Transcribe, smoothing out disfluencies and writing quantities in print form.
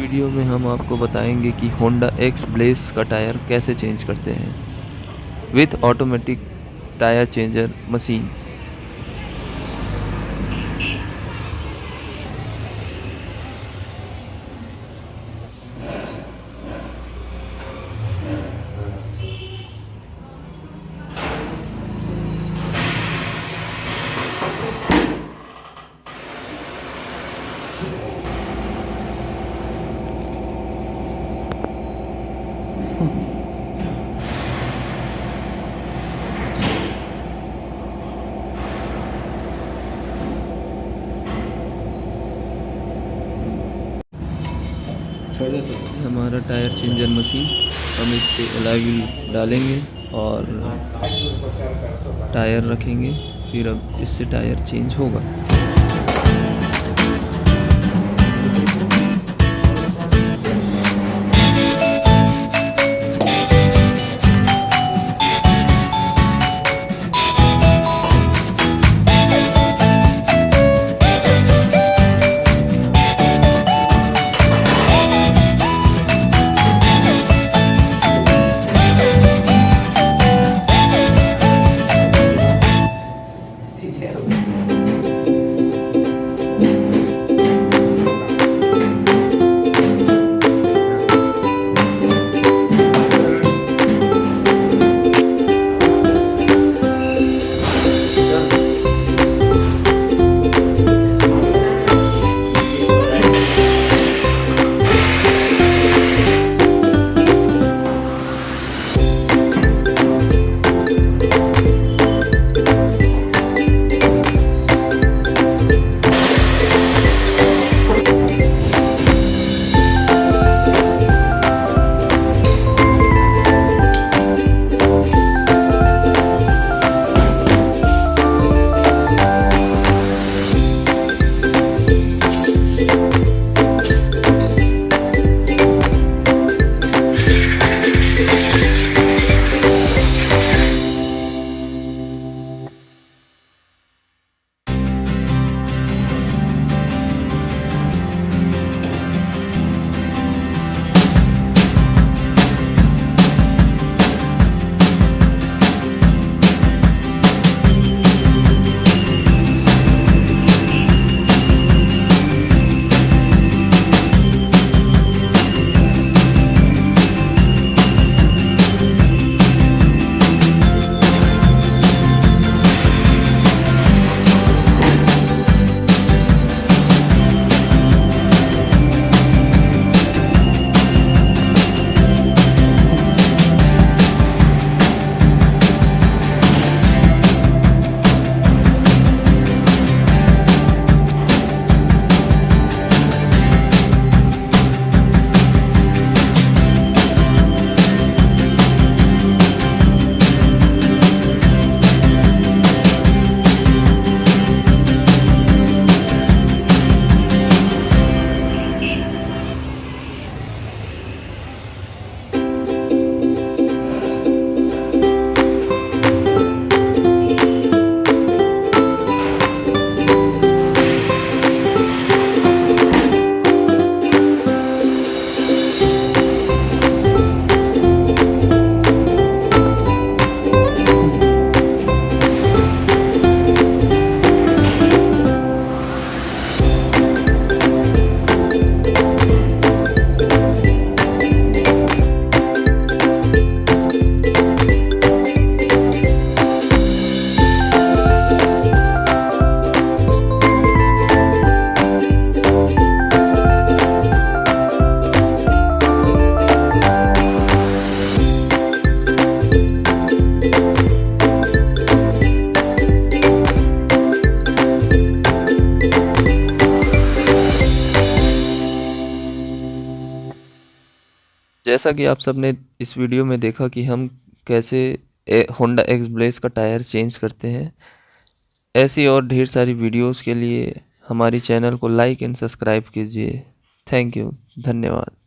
Video में हम आपको बताएंगे कि होंडा एक्स ब्लेस का टायर कैसे चेंज करते हैं with automatic tyre changer machine. हमारा टायर चेंजर मशीन, हम इस पे एलॉय व्हील डालेंगे और टायर रखेंगे, फिर अब इससे टायर चेंज होगा। जैसा कि आप सबने इस वीडियो में देखा कि हम कैसे होंडा एक्स ब्लेस का टायर चेंज करते हैं, ऐसी और ढेर सारी वीडियोस के लिए हमारी चैनल को लाइक एंड सब्सक्राइब कीजिए। थैंक यू, धन्यवाद।